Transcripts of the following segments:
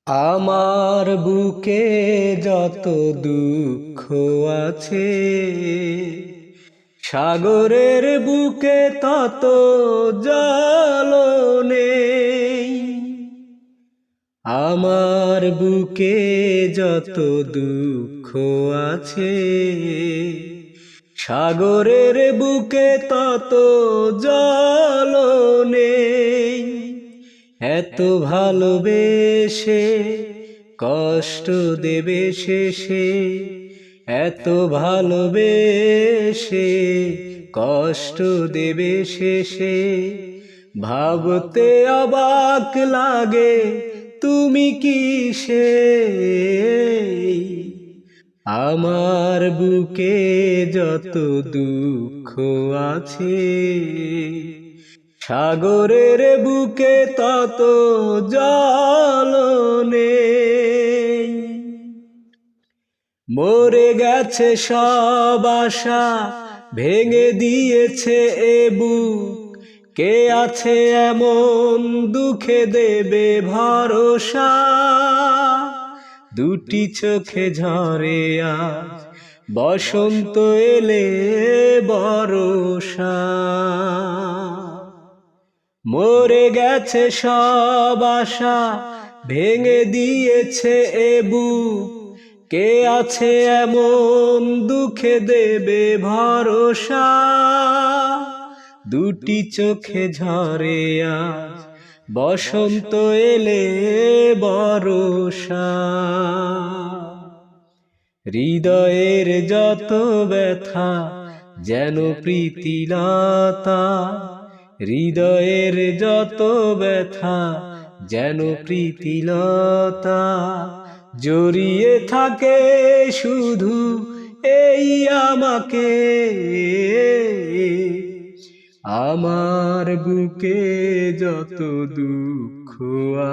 আমার বুকে যত দুঃখ আছে, সাগরের বুকে তত জল নেই। আমার বুকে যত দুঃখ আছে, সাগরের বুকে তত জল নেই। এত ভালোবেসে কষ্ট দেবে শেষে, এত ভালোবেসে কষ্ট দেবে শেষে। ভাবতে অবাক লাগে তুমি কিসে। আমার বুকে যত দুঃখ আছে, সাগরের বুকে তত জল নেই। মরে গেছে সব আশা, ভেঙে দিয়েছে এ বুক। কে আছে এমন দুঃখে দেবে ভরসা? দুটি চোখে ঝরে আজ বসন্ত এলে বর্ষা। মরে গেছে সব আশা, ভেঙে দিয়েছে এ বুক। কে আছে এমন দুঃখে দেবে ভরসা? দুটি চোখে ঝরে আজ বসন্ত এলে বর্ষা। হৃদয়ের যত ব্যথা যেন প্রীতিলতা, হৃদয়ের যত ব্যথা যেন প্রীতিলতা। জড়িয়ে থাকে শুধু এই আমাকে। আমার বুকে যত দুঃখ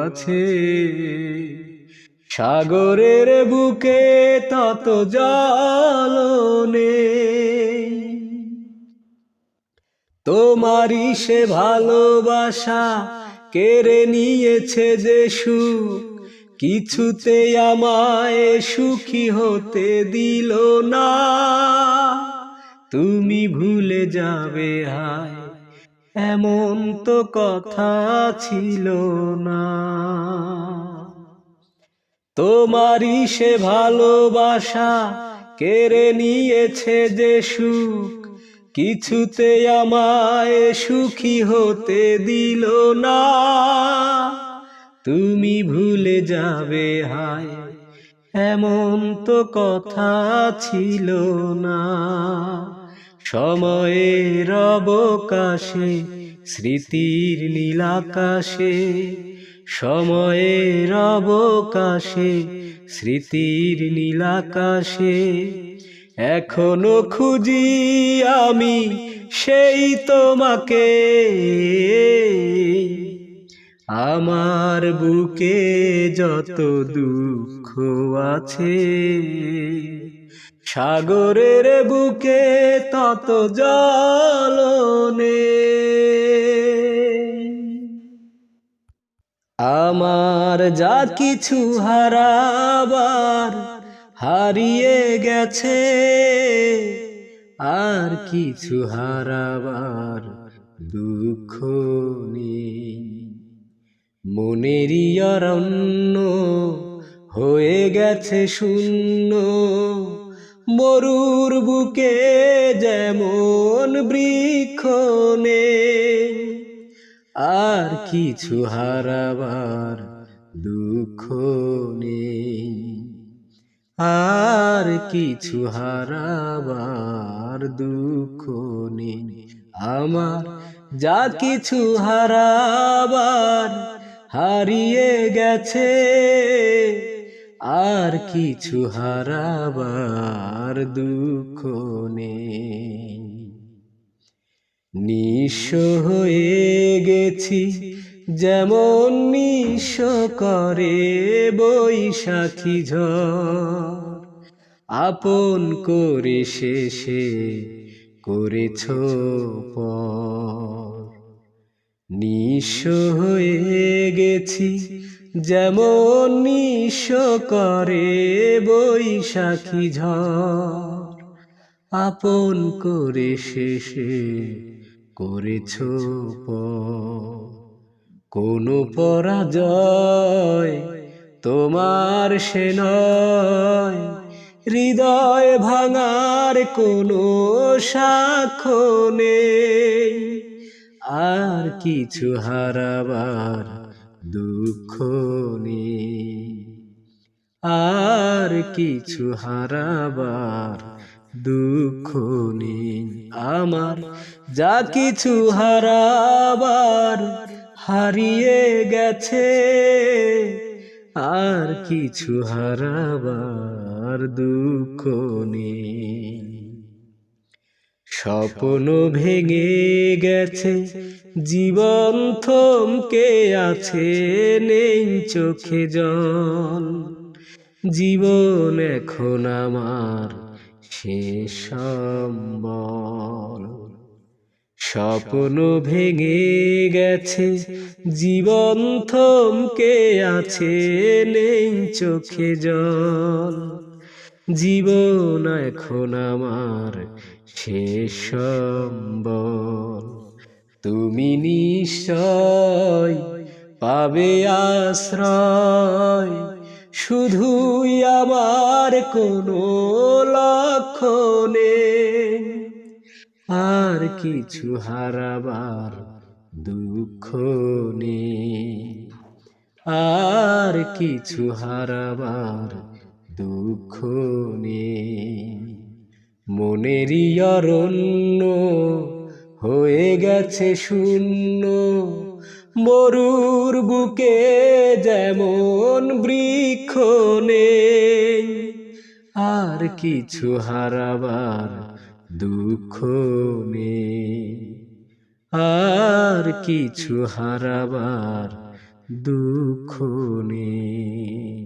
আছে, সাগরের বুকে তত জল নেই। তোমারই সে ভালোবাসা কেড়ে নিয়েছে যে সুখ, কিছুতে আমায় সুখী হতে দিল না। তুমি ভুলে যাবে হায়, এমন তো কথা ছিল না। তোমারই সে ভালোবাসা কেড়ে নিয়েছে যে সুখ, কিছুতে আমায় সুখী হতে দিল না। তুমি ভুলে যাবে হায়, এমন তো কথা ছিল না। সময়ের অবকাশে স্মৃতির নীলাকাশে, সময়ের অবকাশে স্মৃতির নীলাকাশে এখনো খুঁজি আমি সেই তোমাকে। আমার বুকে যত দুঃখ আছে, সাগরের বুকে তত জল নেই। আমার যা কিছু হারাবার হারিয়ে গেছে, আর কিছু হারাবার দুঃখ নেই। মনেরই অরণ্য হয়ে গেছে শূন্য, মরুর বুকে যেমন বৃক্ষ নেই। আর কিছু হারাবার দুঃখ নেই, আর কিছু হারাবার দুঃখ নেই। আমার যা কিছু হারাবার হারিয়ে গেছে, আর কিছু হারাবার দুঃখ নেই। নিঃস্ব হয়ে গেছি যেমন নিঃস্ব করে বৈশাখী ঝড়। আপন করে শেষে করেছ পর। নিঃস্ব হয়ে গেছি যেমন নিঃস্ব করে বৈশাখী ঝড়। আপন করে শেষে করেছ পর, কোনো পরাজয় তোমার সে নয়। হৃদয় ভাঙার কোনো সাক্ষ্য নেই, আর কিছু হারাবার দুঃখ নেই, আর কিছু হারাবার দুঃখ নেই। আমার যা কিছু হারাবার হারিয়ে গেছে, আর কিছু হারাবার দুঃখ নেই। স্বপ্ন ভেঙে গেছে, জীবন থমকে আছে, নেই চোখে জল। জীবন এখন আমার শেষ সম্বল। স্বপ্ন ভেঙে গেছে, জীবন থমকে আছে, নেই চোখে জল। জীবন এখন আমার শেষ সম্বল। তুমি নিশ্চয় পাবে আশ্রয়, শুধুই আমার কোনো লক্ষ্য নেই, আর কিছু হারাবার দুঃখ নেই, আর কিছু হারাবার দুঃখ নেই। মনেরই অরণ্য হয়ে গেছে শূন্য, মরুর বুকে যেমন বৃক্ষ নেই, আর কিছু হারাবার দুঃখ নেই, আর কিছু হারাবার দুঃখ নেই।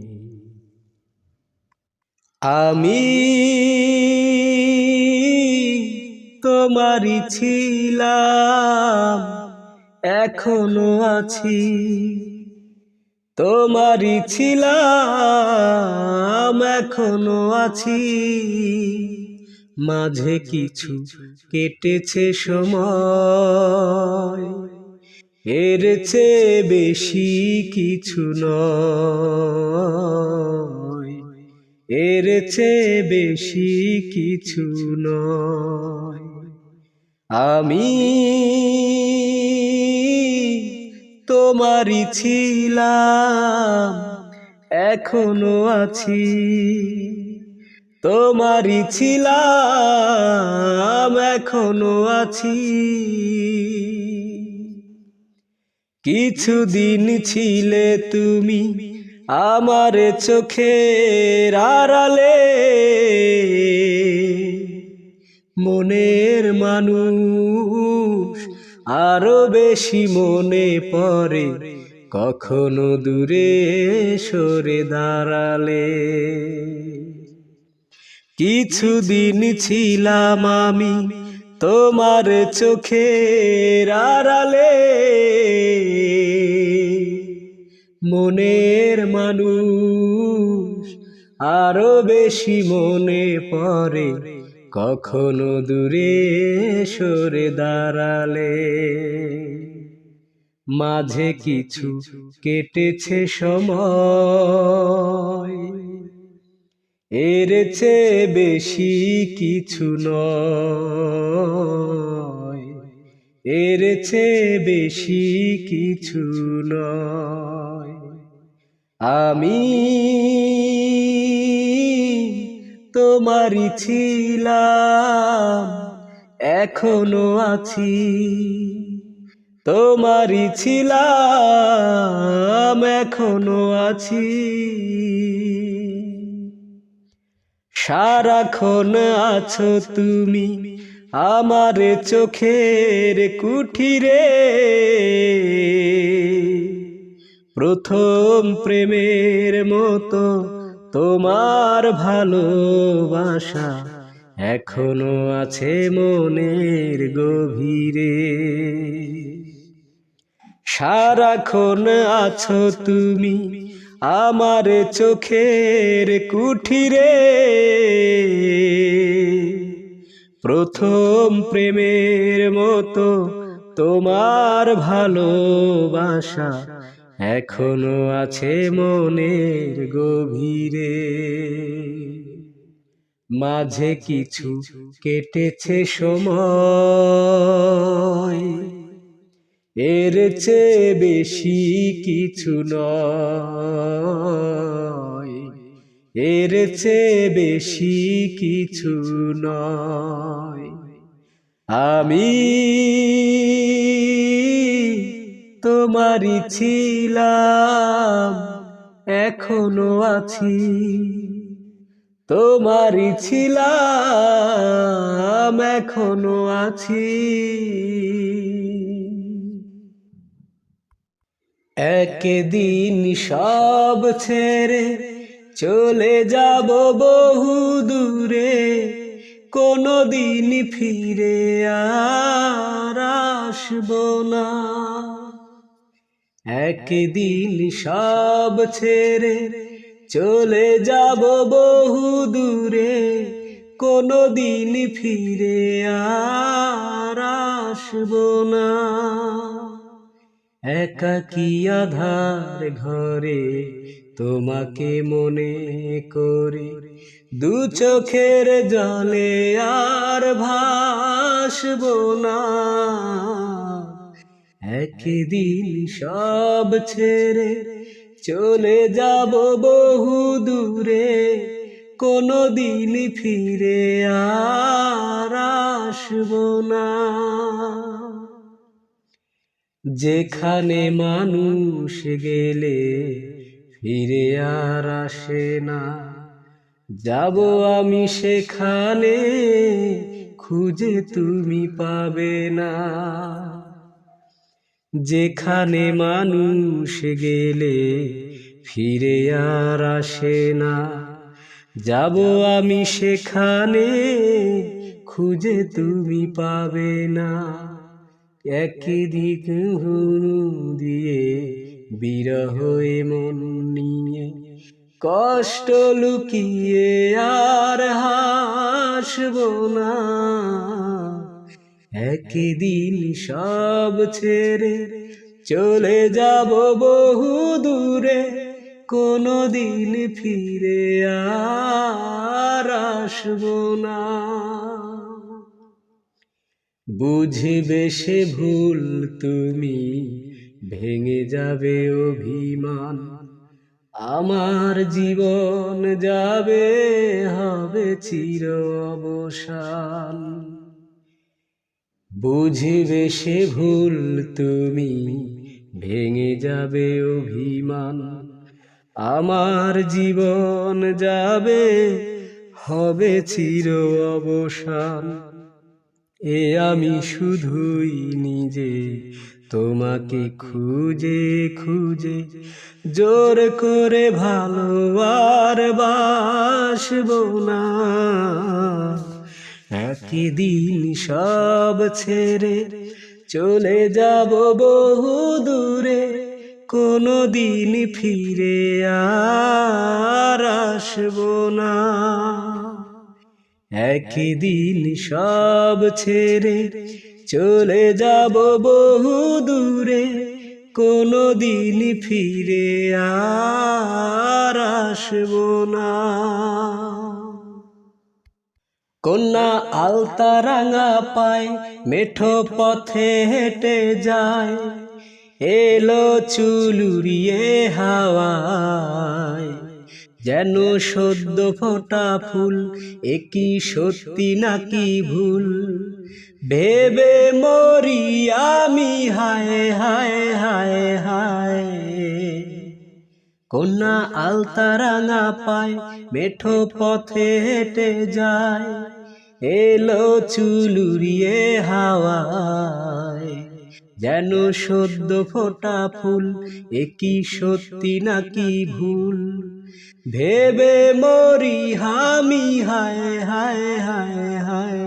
আমি তোমারই ছিলাম, এখনো আছি, তোমারই ছিলাম, এখনো আছি। মাঝে কিছু কেটেছে সময়, এর চেয়ে বেশি কিছু নয়, এর চেয়ে বেশি কিছু নয়। আমি তোমারই ছিলাম, এখনো আছি, তোমারই ছিলাম, এখনো আছি। কিছুদিন ছিলে তুমি আমার চোখের আড়ালে, মনের মানুষ আরো বেশি মনে পড়ে কখনো দূরে সরে দাঁড়ালে। কিছুদিন ছিলাম আমি তোমার চোখের আড়ালে, মনের মানুষ আরো বেশি মনে পড়ে কখনো দূরে সরে দাঁড়ালে। মাঝে কিছু কেটেছে সময়, এর চেয়ে বেশি কিছু নয়, এর চেয়ে বেশি কিছু নয়। আমি তোমারই ছিলাম, এখনো আছি, তোমারই ছিলাম, এখনো আছি। সারাক্ষণ আছো তুমি আমার চোখের কুঠিরে, প্রথম প্রেমের মতো তোমার ভালোবাসা এখনো আছে মনের গভীরে। সারাক্ষণ আছো তুমি আমার চোখের কুঠিরে। প্রথম প্রেমের মতো তোমার ভালোবাসা এখনো আছে মনের গভীরে। মাঝে কিছু কেটেছে সময়, এর চেয়ে বেশি কিছু নয়, এর চেয়ে বেশি কিছু নয়। আমি তোমারই ছিলাম, এখনো আছি, তোমারই ছিলাম, এখনো আছি। একদিন সব ছেড়ে চলে যাব বহু দূরে, কোনদিন ফিরে আর আসবো না। একদিন সব ছেড়ে চলে যাব বহু দূরে, কোনদিন ফিরে আর আসবো না। একাকী আধার ঘরে তোমাকে মনে করে দু চোখের জলে আর ভাসবো না। একদিন সব ছেড়ে চলে যাব বহু দূরে, কোনদিন ফিরে আর আসবো না। যেখানে মানুষ গেলে ফিরে আর আসে না, যাব আমি সেখানে, খুঁজে তুমি পাবে না। যেখানে মানুষ গেলে ফিরে আর আসে না, যাব আমি সেখানে, খুঁজে তুমি পাবে না। একদিক দিয়ে বিরহ মন নিয়ে কষ্ট লুকিয়ে আর হাসবো না। একদিন সব ছেড়ে চলে যাব বহু দূরে, কোনদিন ফিরে আর আসবো না। বুঝবে সে ভুল তুমি, ভেঙে যাবে অভিমান, আমার জীবন যাবে হবে চির অবসান। বুঝবে সে ভুল তুমি, ভেঙে যাবে অভিমান, আমার জীবন যাবে হবে চির অবসান। এ আমি শুধুই নিজে তোমাকে খুঁজে খুঁজে জোর করে ভালো আর বাসবো না। একদিন সব ছেড়ে চলে যাব বহু দূরে, কোনদিন ফিরে আর আসবো না। একদিন সব ছেড়ে চলে যাব বহু দূরে, কোনদিন ফিরে আর আসবো না। কন্যা আলতা রাঙা পায় মেঠো পথে হেঁটে যায়, এলো চুল উড়িয়ে হাওয়ায়, যেন সদ্য ফোটা ফুল, একই সত্যি নাকি ভুল, ভেবে মরি আমি হায় হায় হায় হায়। কন্যা আলতা রাঙা পায় মেঠো পথে হেঁটে যায়, এলো চুল উড়িয়ে হাওয়ায়, যেন সদ্য ফোটা ফুল, একই সত্যি নাকি ভুল, ভেবে মরি আমি হায় হায় হায় হায়।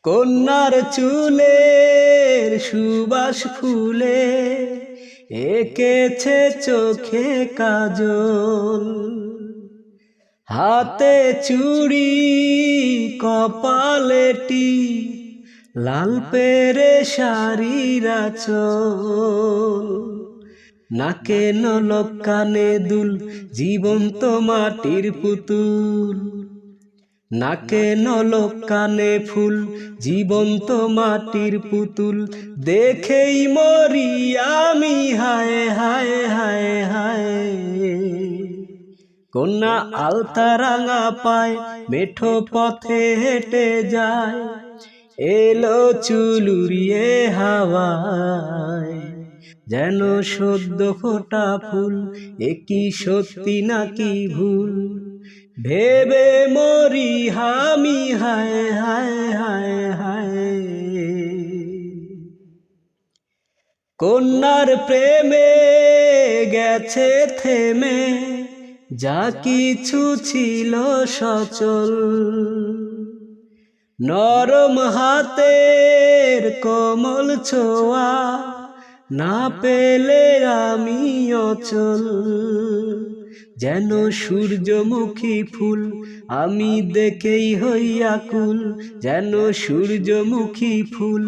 কন্যার চুলের সুবাস ফুলে এঁকেছে চোখে কাজল, হাতে চুড়ি কপালে টিপ, লাল পেরে শাড়ির আঁচল, নাকে নলক কানে দুল, জীবন্ত মাটির পুতুল, নাকে নলক কানে ফুল, জীবন্ত মাটির পুতুল, দেখেই মরি আমি হায় হায় হায় হায়। কন্যা আলতা রাঙা পায় মেঠো পথে হেঁটে যায়, এলো চুল উড়িয়ে হাওয়ায়, যেন সদ্য ফোটা ফুল, একই সত্যি নাকি ভুল, ভেবে মরি আমি হায় হায় হায় হায়। কন্যার প্রেমে গেছে থেমে যা কিছু ছিল সচল, নরম হাতের কোমল ছোঁয়া না পেলে আমি অচল, যেন সূর্যমুখী ফুল আমি দেখেই হই আকুল, যেন সূর্যমুখী ফুল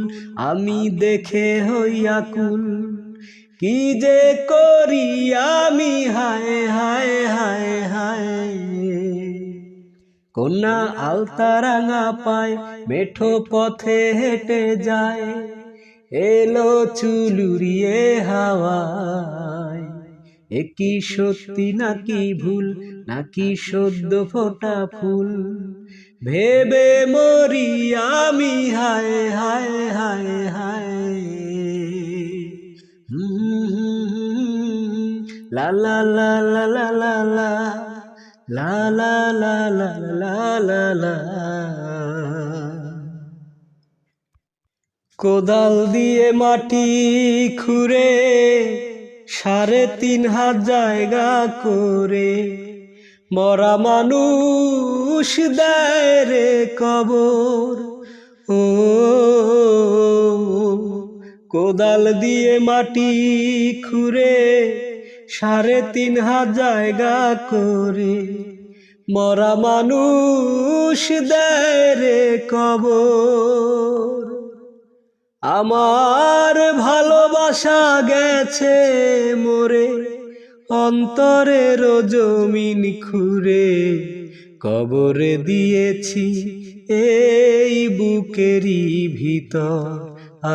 আমি দেখে হই আকুল, কি যে করি আমি হায় হায় হায় হায়। কন্যা আলতা রাঙা পায় মেঠো পথে হেঁটে যায়, এলো চুল উড়িয়ে হাওয়ায়, একই সত্যি নাকি ভুল, নাকি সদ্য ফোটা ফুল, ভেবে মরি আমি হায় হায় হায় হায়। লা লা লা লা লা লা লা লা লা লা লা লা লা লা। কোদাল দিয়ে মাটি খুঁড়ে ৩.৫ হাত জায়গা করে, মরা মানুষ দেয় রে কবর। ও কোদাল দিয়ে মাটি খুঁড়ে ৩.৫ হাত জায়গা করে, মরা মানুষ দেয় রে কবর। আমার ভালোবাসা গেছে মোরে অন্তরের জমিন খুঁড়ে, কবরে দিয়েছি এই বুকেরই ভিতর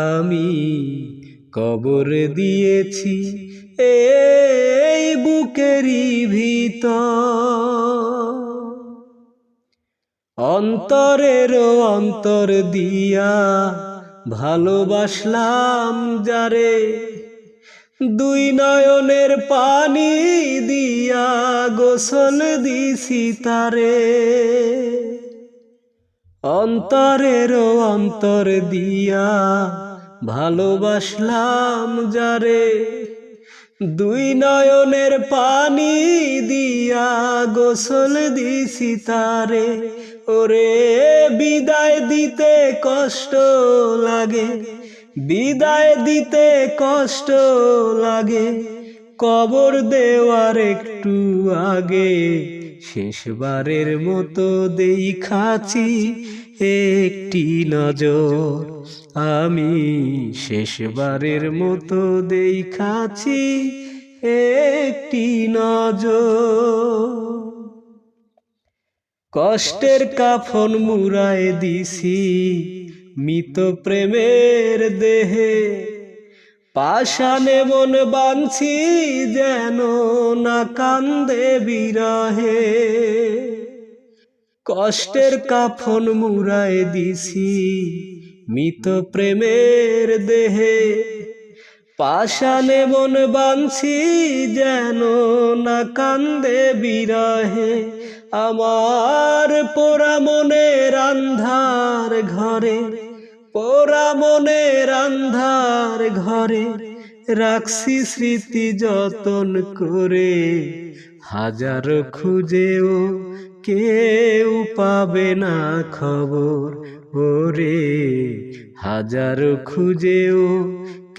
আমি, কবরে দিয়েছি এই বুকেরই ভিতর। অন্তরের অন্তর দিয়া ভালোবাসলাম যারে, দুই নয়নের পানি দিয়া গোসল দিছি তারে। অন্তরের অন্তর দিয়া ভালোবাসলাম যারে, দুই নয়নের পানি দিয়া গোসল দিছি তারে। ওরে বিদায় দিতে কষ্ট লাগে, বিদায় দিতে কষ্ট লাগে, কবর দেওয়ার একটু আগে শেষবারের মতো দেখাছি একটি নজর। আমি শেষবারের মতো দেখাছি একটি নজর। কষ্টের কাফন মুড়ায় দিছি মৃত প্রেমের দেহে, পাষাণে মন বাঁধছি যেন না কান্দে বিরহে। কষ্টের কাফন মুড়ায় দিছি মৃত প্রেমের দেহে, পাষাণে মন বাঁধছি যেন না কান্দে বিরহে। আমার পোড়া মনের আন্ধার ঘরে, পোড়া মনের আন্ধার ঘরে রাখছি স্মৃতি যতন করে, হাজারো খুঁজেও কেউ পাবে না খবর। ওরে হাজারো খুঁজেও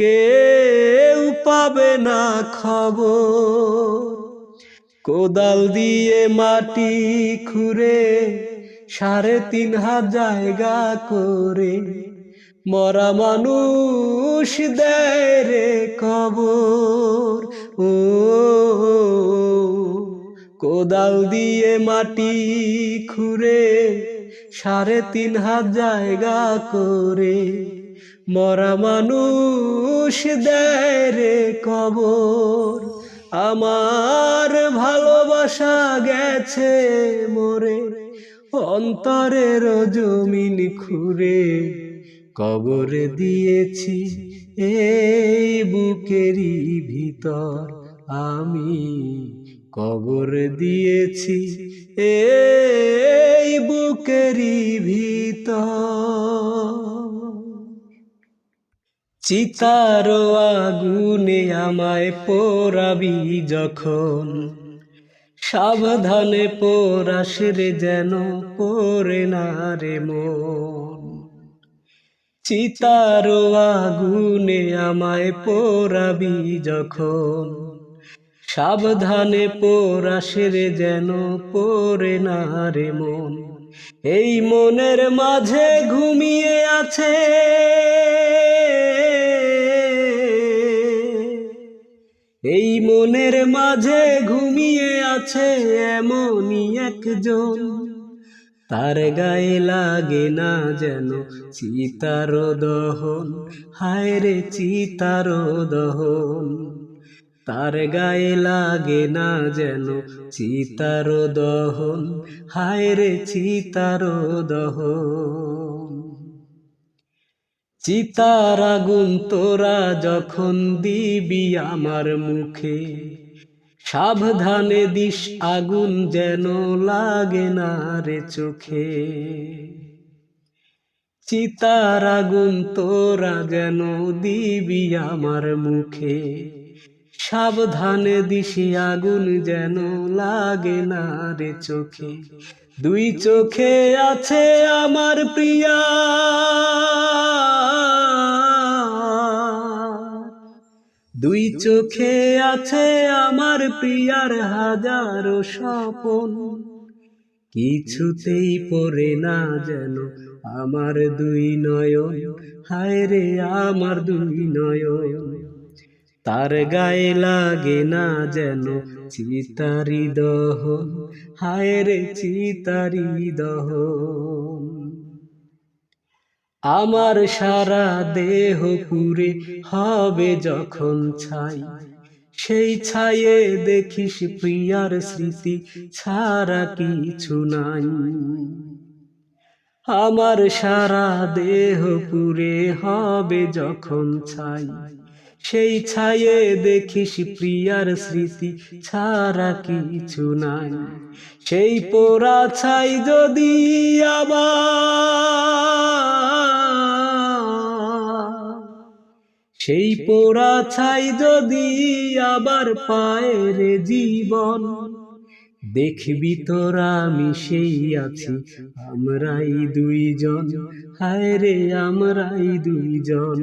কেউ পাবে না খবর। কোদাল দিয়ে মাটি খুঁড়ে 3.5 জায়গা করে মরা মানুষ দেয় রে কবর। ও কোদাল দিয়ে মাটি খুঁড়ে 3.5 জায়গা করে মরা মানুষ দেয় রে কবর। আমার ভালোবাসা গেছে মরে অন্তরের জমিন খুঁড়ে কবর দিয়েছি এই বুকেরই ভিতর আমি। কবর দিয়েছি এই বুকেরই ভিতর। চিতার আগুনে আমায় পোড়াবি যখন সাবধানে পোড়াস রে যেন পড়ে না রে মন। চিতার আগুনে আমায় পোড়াবি যখন সাবধানে পোড়াস রে যেন পড়ে না রে মন। এই মনের মাঝে ঘুমিয়ে আছে এই মনের মাঝে ঘুমিয়ে আছে এমনই একজন, তার গায়ে লাগে না যেন চিতার দহন। হায় রে চিতার দহন, তার গায়ে লাগে না যেন চিতার দহন। হায় রে চিতার দহন। চিতার আগুন তোরা যখন দিবি আমার মুখে সাবধানে দিস আগুন যেন লাগে না রে চোখে। চিতার আগুন তোরা যেন দিবি আমার মুখে সাবধানে দিস আগুন যেন লাগে না রে চোখে। দুই চোখে আছে আমার প্রিয়া, দুই চোখে আছে আমার প্রিয়ার হাজারো স্বপন। কিছুতেই পড়ে না যেন আমার দুই নয়ন। হায় রে আমার দুই নয়ন, তার গায়ে লাগে না যেন চিতারি দহন। হায় রে চিতারি দহন। আমার সারা দেহ পুড়ে হবে যখন ছাই, সেই ছায়ে দেখিস প্রিয়ার স্মৃতি ছাড়া কিছু নাই। আমার সারা দেহ পুড়ে হবে যখন ছাই, সেই ছায়ে দেখিস প্রিয়ার স্মৃতি ছাড়া কিছু নাই। সেই পোড়া ছাই যদি সেই পোড়া ছাই যদি আবার পায় রে জীবন, দেখবি তোরা মিশেই আছি আমরাই দুইজন। হায় রে আমরাই দুইজন,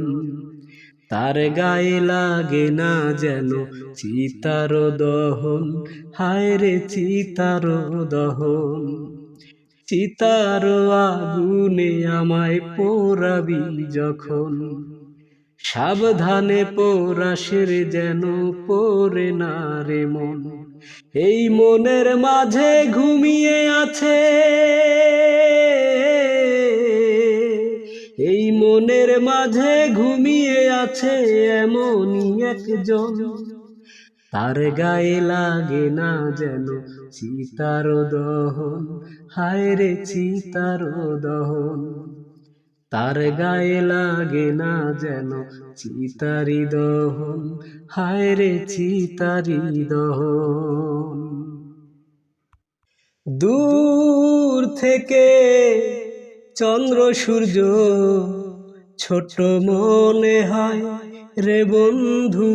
তার গায়ে লাগে না যেন চিতার দহন। হায় রে চিতার দহন। চিতার আগুনে আমায় পোড়াবি যখন সাবধানে পোড়াস রে যেন পড়ে না রে মন। এই মনের মাঝে ঘুমিয়ে আছে এই মনের মাঝে ঘুমিয়ে আছে এমনই একজন, তার গায়ে লাগে না যেন চিতার দহন। হায় রে চিতার দহন, তার গায়ে লাগে না যেন চিতারি দহন। হায় রে চিতারি দহন। দূর থেকে চন্দ্র সূর্য ছোট মনে হয় রে বন্ধু,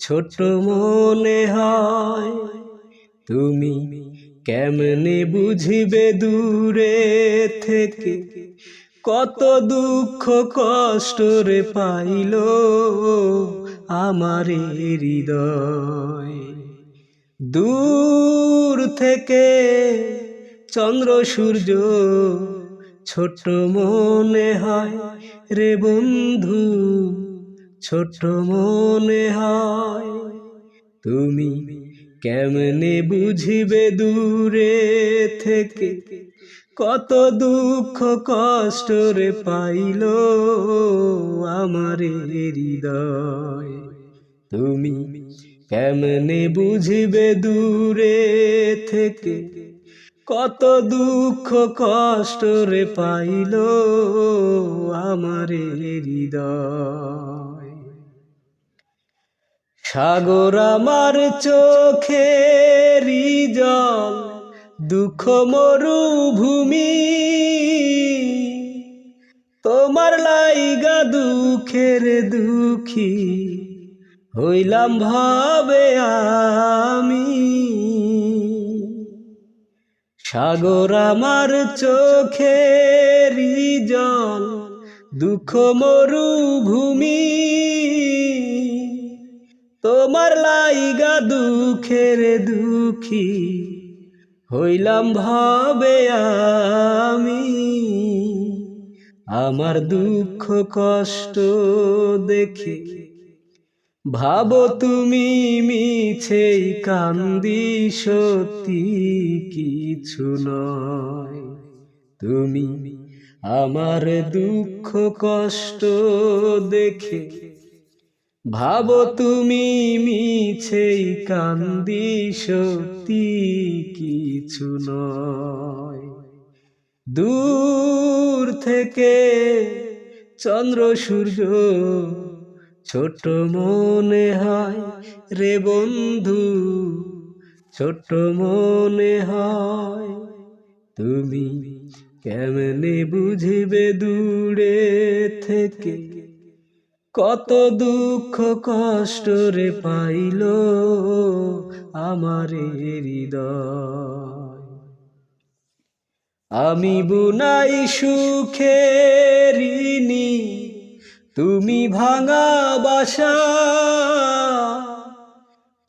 ছোট মনে হয়। তুমি কেমনে বুঝিবে দূরে থেকে কত দুঃখ কষ্ট রে পাইল আমার হৃদয়। দূর থেকে চন্দ্র সূর্য ছোট মনে হয় রে বন্ধু, ছোট মনে হয়। তুমি কেমনে বুঝিবে দূরে থেকে কত দুঃখ কষ্ট রে পাইল আমার হৃদয়। তুমি কেমনে বুঝিবে দূরে থেকে কত দুঃখ কষ্ট রে পাইল আমার হৃদয়। সাগর আমার চোখের জল, দুঃখ মরুভূমি, তোমার লাইগা দুঃখের দুঃখী হইলাম ভাবে আমি। সাগর আমার চোখের জল, দুঃখ মরুভূমি, তোমার লাইগা দুঃখের দুঃখী হইলাম ভাবে আমি। আমার দুঃখ কষ্ট দেখে ভাবো তুমি মিছেই কান্দি, সত্যি কিছু নয়। তুমি আমার দুঃখ কষ্ট দেখে ভাবো তুমি মিছেই কান্দি, সত্যি কিছু নয়। দূর থেকে চন্দ্র সূর্য ছোট মনে হয় রে বন্ধু, ছোট মনে হয়। তুমি কেমনে বুঝিবে দূরে থেকে কত দুঃখ কষ্ট রে পাইল আমার হৃদয়। আমি বুনাই সুখের ঋণী, তুমি ভাঙা বাসা,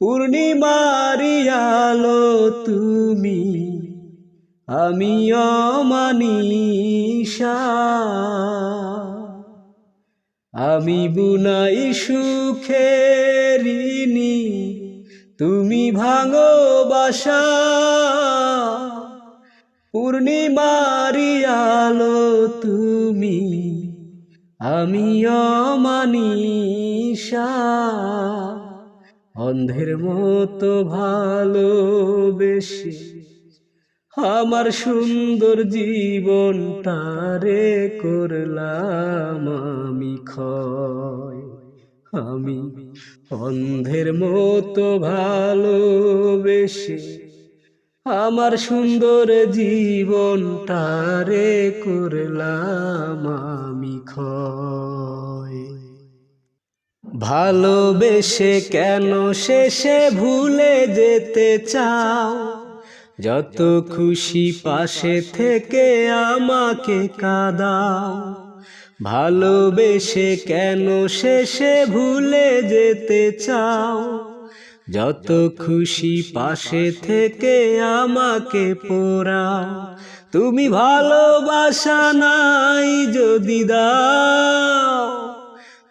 পূর্ণিমারি আলো তুমি, আমি অমানিসা। আমি বুনাই সুখের ঋণী, তুমি ভাঙো বাসা, পূর্ণিমারি আলো তুমি, আমি অমানিসা। অন্ধের মতো ভালোবেসে আমার সুন্দর জীবনটারে করলাম আমি ক্ষয়। আমি অন্ধের মতো ভালোবেসে আমার সুন্দর জীবনটারে করলাম আমি ক্ষয়। ভালোবেসে কেন শেষে ভুলে যেতে চাও, যত খুশি পাশে থেকে আমাকে কাঁদাও। ভালোবেসে কেন শেষে ভুলে যেতে চাও, যত খুশি পাশে থেকে আমাকে পোড়াও। তুমি ভালোবাসা নাই যদি দাও,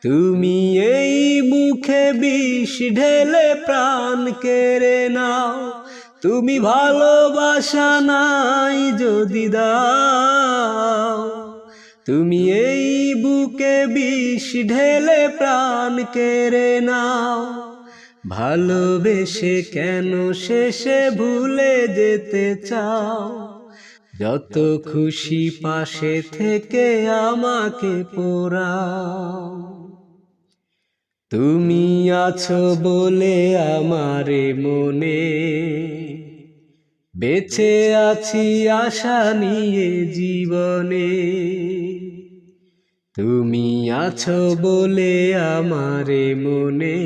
তুমি এই মুখে বিষ ঢেলে প্রাণ কেড়ে নাও। তুমি ভালোবাসা নাই যদি দাও, তুমি এই বুকে বিষ ঢেলে প্রাণ কেড়ে নাও। ভালোবেসে কেন শেষে ভুলে যেতে চাও, যত খুশি পাশে থেকে আমাকে পোড়াও। তুমি আছো বলে আমারে মনে, বেঁচে আছি আশা নিয়ে জীবনে। তুমি আছো বলে আমারে মনে,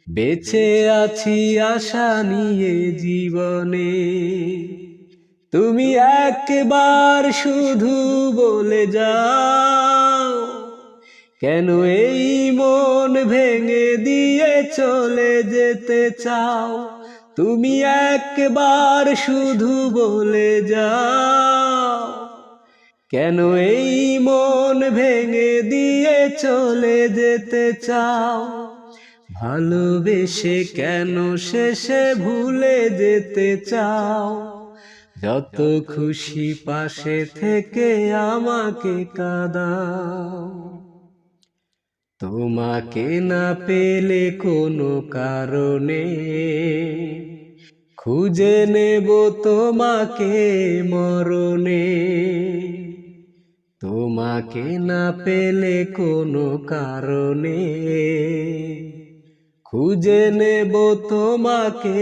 বেঁচে আছি আশা নিয়ে জীবনে। তুমি একবার শুধু বলে যাও, কেন এই মন ভেঙে দিয়ে চলে যেতে চাও? তুমি একবার শুধু বলে যাও, কেন এই মন ভেঙে দিয়ে চলে যেতে চাও? ভালোবেসে কেন শেষে ভুলে যেতে চাও? যত খুশি পাশে থেকে আমাকে কাঁদাও। তোমাকে না পেলে কোনো কারণে খুঁজে নেব তোমাকে মরণে। তোমাকে না পেলে কোনো কারণে খুঁজে নেব তোমাকে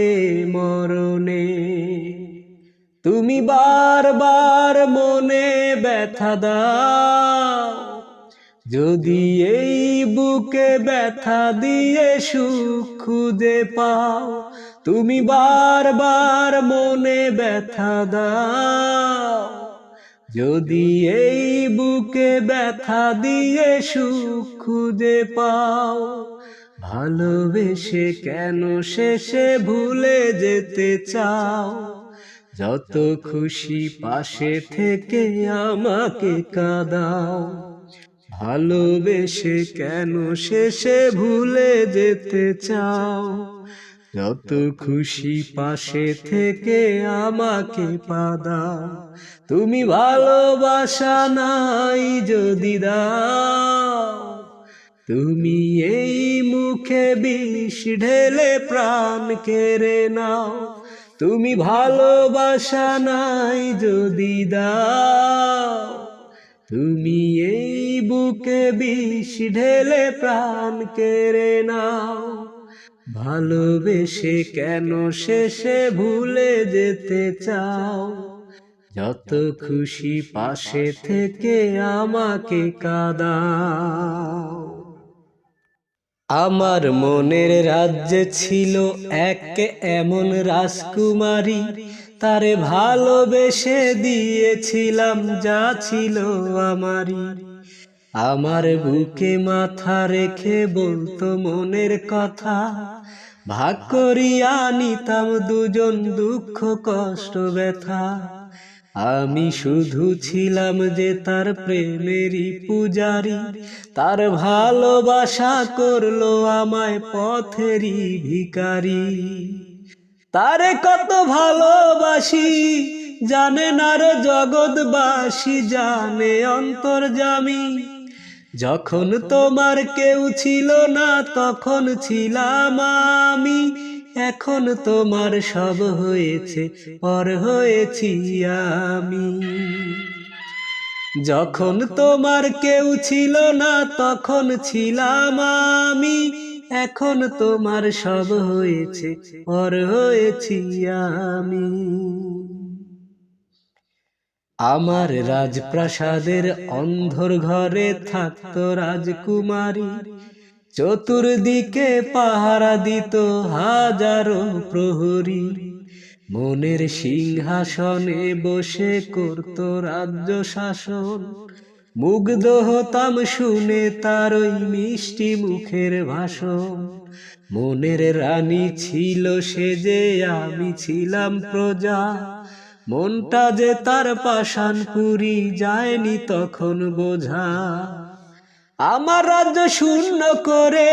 মরণে। তুমি বারবার মনে ব্যথা দাও, যদি এই বুকে ব্যথা দিয়ে সুখ খুঁজে পাও। তুমি বারবার মনে ব্যথা দাও, যদি এই বুকে ব্যথা দিয়ে সুখ খুঁজে পাও। ভালোবেসে কেন শেষে ভুলে যেতে চাও? যত খুশি পাশে থেকে আমাকে কাঁদাও। ভালোবেসে কেন শেষে ভুলে যেতে চাও? যত খুশি পাশে থেকে আমাকে কাঁদাও। তুমি ভালোবাসা নাই যদি দাও, তুমি এই মুখে বিষ ঢেলে প্রাণ কেড়ে নাও। তুমি ভালোবাসা নাই যদি দাও, তুমি এই বুকে বিষ ঢেলে প্রাণ কেড়ে নাও। ভালোবেসে কেন শেষে ভুলে যেতে চাও? যত খুশি পাশে থেকে আমাকে কাঁদাও। আমার মনের রাজ্যে ছিল এক এমন রাজকুমারী, তারে ভালোবেসে দিয়েছিলাম যা ছিল আমারই। আমার বুকে মাথা রেখে বলতো মনের কথা, ভাগ করিয়া নিতাম দুজন দুঃখ কষ্ট ব্যথা। আমি শুধু ছিলাম যে তার প্রেমেরই পূজারি, তার ভালোবাসা করলো আমায় পথেরই ভিখারি। তারে কত ভালোবাসি জানে না রে জগৎবাসী, জানে অন্তর্যামী। যখন তোমার কেউ ছিল না তখন ছিলাম আমি, এখন তোমার সব হয়েছে পর হয়েছি আমি। যখন তোমার কেউ ছিল না তখন ছিলাম আমি, এখন তোমার সব হয়েছে পর হয়েছি আমি। আমার রাজপ্রাসাদের অন্ধর ঘরে থাকতো রাজকুমারী, চতুর্দিকে পাহারা দিত হাজারো প্রহরী। মনের সিংহাসনে বসে করত রাজ্য শাসন, মুগ্ধ হতাম শুনে তার ওই মিষ্টি মুখের ভাষণ। মনের রানী ছিল সে যে আমি ছিলাম প্রজা, মনটা যে তার পাষাণপুরী যায়নি তখন বোঝা। আমার রাজ্য শূন্য করে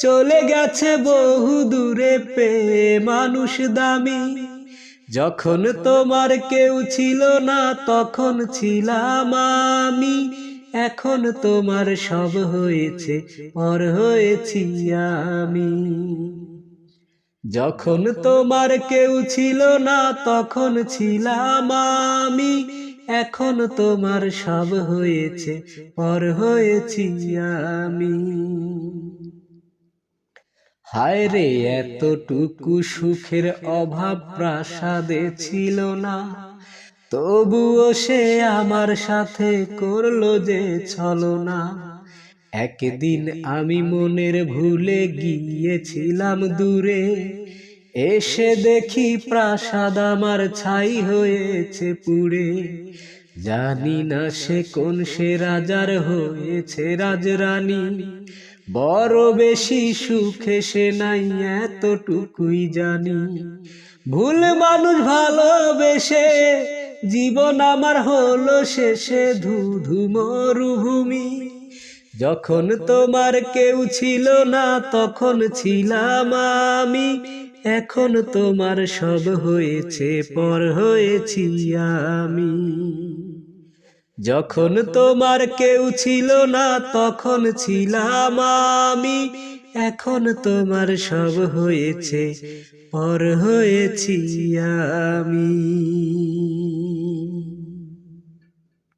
চলে গেছে বহু দূরে, পেয়ে মানুষ দামি। যখন তোমার কেউ ছিল না তখন ছিলাম আমি, এখন তোমার সব হয়েছে পর হয়েছি আমি। যখন তোমার কেউ ছিল না তখন ছিলাম আমি, এখন তোমার সব হয়েছে পর হয়েছি আমি। হায় রে এতটুকু সুখের অভাব প্রাসাদে ছিল না, তবুও সে আমার সাথে করলো যে ছলনা। একদিন আমি মনের ভুলে গিয়েছিলাম দূরে, এসে দেখি প্রাসাদ আমার ছাই হয়েছে পুড়ে, জানি না সে রাজার হয়েছে রাজরানী। বড় বেশি সুখে সে নাই এতটুকুই জানি, ভুল মানুষ ভালোবেসে জীবন আমার হলো শেষে ধুধু মরুভূমি। যখন তোমার কেউ ছিল না তখন ছিলাম আমি, এখন তোমার সব হয়েছে পর হয়েছি আমি। যখন তোমার কেউ ছিল না তখন ছিলাম আমি, এখন তোমার সব হয়েছে পর হয়েছি আমি।